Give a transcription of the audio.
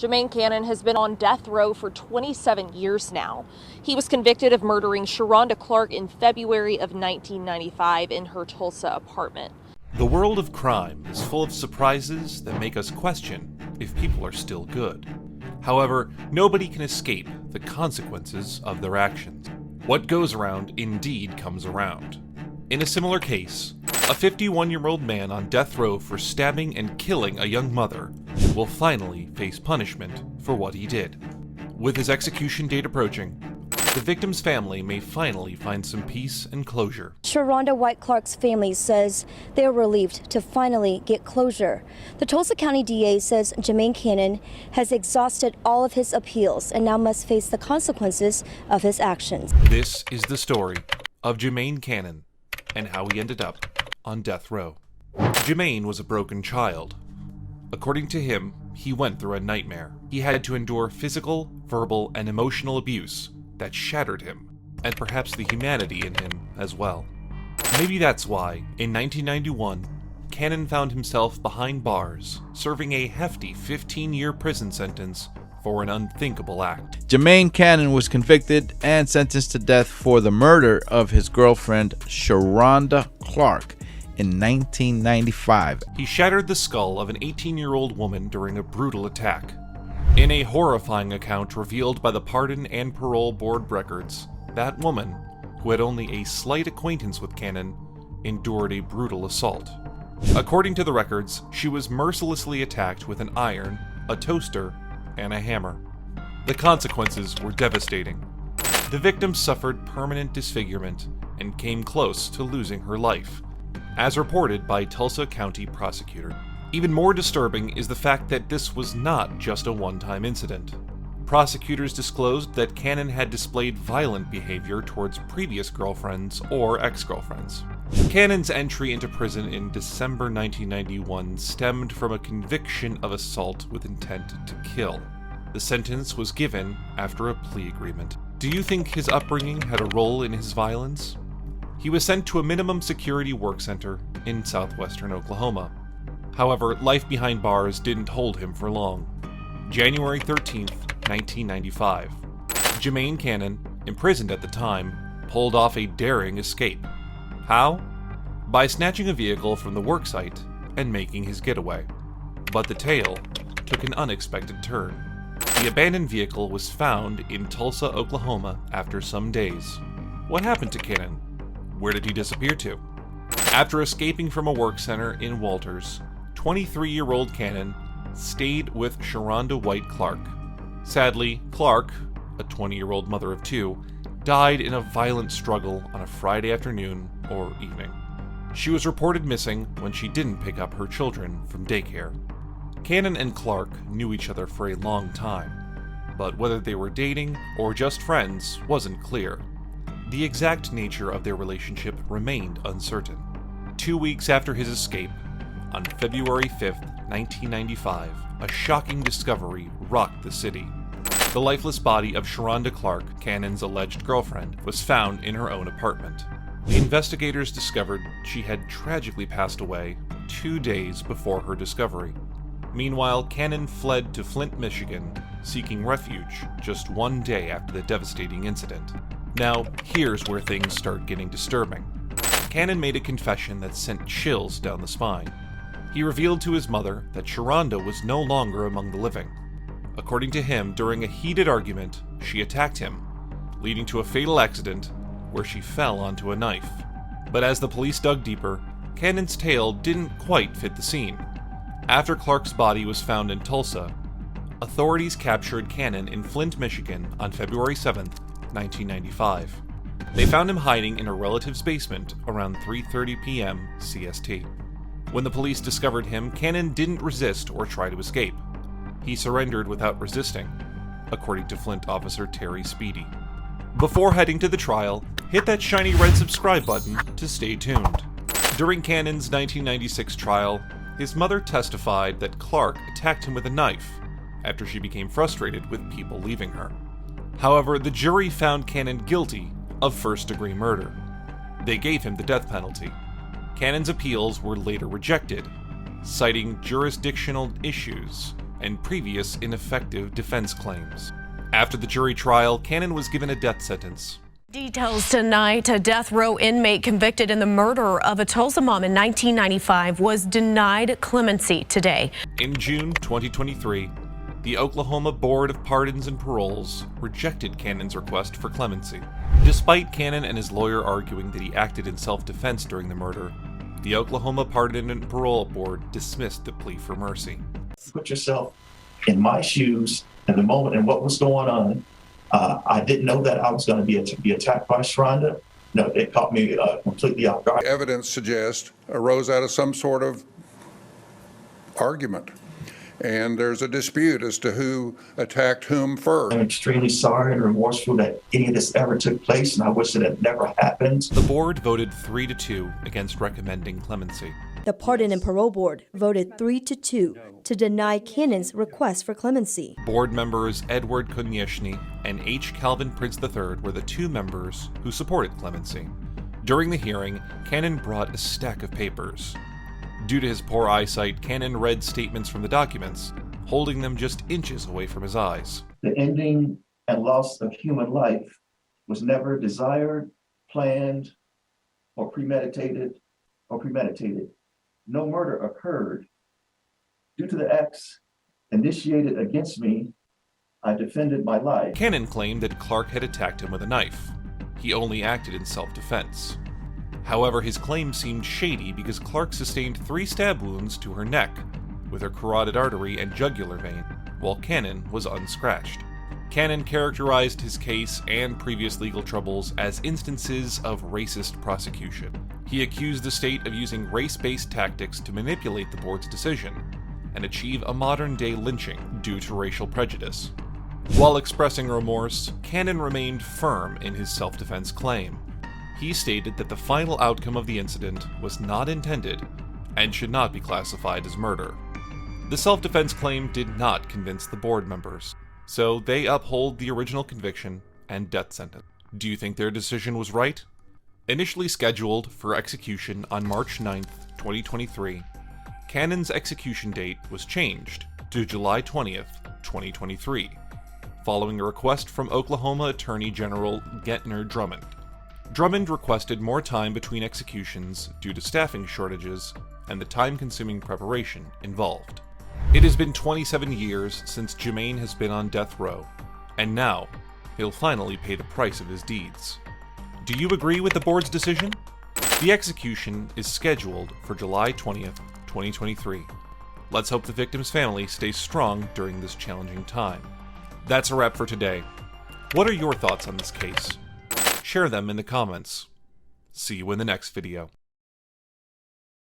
Jemaine Cannon has been on death row for 27 years now. He was convicted of murdering Sharonda Clark in February of 1995 in her Tulsa apartment. The world of crime is full of surprises that make us question if people are still good. However, nobody can escape the consequences of their actions. What goes around indeed comes around. In a similar case, a 51-year-old man on death row for stabbing and killing a young mother will finally face punishment for what he did. With his execution date approaching, the victim's family may finally find some peace and closure. Sharonda White Clark's family says they're relieved to finally get closure. The Tulsa County DA says Jemaine Cannon has exhausted all of his appeals and now must face the consequences of his actions. This is the story of Jemaine Cannon and how he ended up on death row. Jemaine was a broken child. According to him, he went through a nightmare. He had to endure physical, verbal, and emotional abuse that shattered him, and perhaps the humanity in him as well. Maybe that's why, in 1991, Cannon found himself behind bars, serving a hefty 15-year prison sentence for an unthinkable act. Jemaine Cannon was convicted and sentenced to death for the murder of his girlfriend, Sharonda Clark, in 1995. He shattered the skull of an 18-year-old woman during a brutal attack. In a horrifying account revealed by the Pardon and Parole Board records, that woman, who had only a slight acquaintance with Cannon, endured a brutal assault. According to the records, she was mercilessly attacked with an iron, a toaster, and a hammer. The consequences were devastating. The victim suffered permanent disfigurement and came close to losing her life, as reported by Tulsa County prosecutor. Even more disturbing is the fact that this was not just a one-time incident. Prosecutors disclosed that Cannon had displayed violent behavior towards previous girlfriends or ex-girlfriends. Cannon's entry into prison in December 1991 stemmed from a conviction of assault with intent to kill. The sentence was given after a plea agreement. Do you think his upbringing had a role in his violence? He was sent to a minimum security work center in southwestern Oklahoma. However, life behind bars didn't hold him for long. January 13th, 1995. Jemaine Cannon, imprisoned at the time, pulled off a daring escape. How? By snatching a vehicle from the worksite and making his getaway. But the tale took an unexpected turn. The abandoned vehicle was found in Tulsa, Oklahoma after some days. What happened to Cannon? Where did he disappear to? After escaping from a work center in Walters, 23-year-old Cannon stayed with Sharonda White Clark. Sadly, Clark, a 20-year-old mother of two, died in a violent struggle on a Friday afternoon or evening. She was reported missing when she didn't pick up her children from daycare. Cannon and Clark knew each other for a long time, but whether they were dating or just friends wasn't clear. The exact nature of their relationship remained uncertain. 2 weeks after his escape, on February 5th, 1995, a shocking discovery rocked the city. The lifeless body of Sharonda Clark, Cannon's alleged girlfriend, was found in her own apartment. The investigators discovered she had tragically passed away 2 days before her discovery. Meanwhile, Cannon fled to Flint, Michigan, seeking refuge just 1 day after the devastating incident. Now, here's where things start getting disturbing. Cannon made a confession that sent chills down the spine. He revealed to his mother that Sharonda was no longer among the living. According to him, during a heated argument, she attacked him, leading to a fatal accident where she fell onto a knife. But as the police dug deeper, Cannon's tale didn't quite fit the scene. After Clark's body was found in Tulsa, authorities captured Cannon in Flint, Michigan on February 7th, 1995. They found him hiding in a relative's basement around 3:30 p.m. CST. When the police discovered him, Cannon didn't resist or try to escape. He surrendered without resisting, according to Flint officer Terry Speedy. Before heading to the trial, hit that shiny red subscribe button to stay tuned. During Cannon's 1996 trial, his mother testified that Clark attacked him with a knife after she became frustrated with people leaving her. However, the jury found Cannon guilty of first-degree murder. They gave him the death penalty. Cannon's appeals were later rejected, citing jurisdictional issues and previous ineffective defense claims. After the jury trial, Cannon was given a death sentence. Details tonight. A death row inmate convicted in the murder of a Tulsa mom in 1995 was denied clemency today. In June 2023, the Oklahoma Board of Pardons and Paroles rejected Cannon's request for clemency. Despite Cannon and his lawyer arguing that he acted in self-defense during the murder, the Oklahoma Pardon and Parole Board dismissed the plea for mercy. Put yourself in my shoes at the moment and what was going on. I didn't know that I was going to be attacked by Sharonda. No, it caught me completely off guard. Evidence suggests arose out of some sort of argument, and there's a dispute as to who attacked whom first. I'm extremely sorry and remorseful that any of this ever took place, and I wish that it never happened. The board voted 3-2 against recommending clemency. The Pardon and Parole Board voted 3-2 to deny Cannon's request for clemency. Board members Edward Konieczny and H. Calvin Prince III were the two members who supported clemency. During the hearing, Cannon brought a stack of papers. Due to his poor eyesight, Cannon read statements from the documents, holding them just inches away from his eyes. The ending and loss of human life was never desired, planned, or premeditated. No murder occurred. Due to the acts initiated against me, I defended my life. Cannon claimed that Clark had attacked him with a knife. He only acted in self-defense. However, his claim seemed shady because Clark sustained 3 stab wounds to her neck, with her carotid artery and jugular vein, while Cannon was unscratched. Cannon characterized his case and previous legal troubles as instances of racist prosecution. He accused the state of using race-based tactics to manipulate the board's decision and achieve a modern-day lynching due to racial prejudice. While expressing remorse, Cannon remained firm in his self-defense claim. He stated that the final outcome of the incident was not intended and should not be classified as murder. The self-defense claim did not convince the board members, so they uphold the original conviction and death sentence. Do you think their decision was right? Initially scheduled for execution on March 9th, 2023, Cannon's execution date was changed to July 20th, 2023, following a request from Oklahoma Attorney General Gentner Drummond. Drummond requested more time between executions due to staffing shortages and the time-consuming preparation involved. It has been 27 years since Jemaine has been on death row, and now he'll finally pay the price of his deeds. Do you agree with the board's decision? The execution is scheduled for July 20th, 2023. Let's hope the victim's family stays strong during this challenging time. That's a wrap for today. What are your thoughts on this case? Share them in the comments. See you in the next video.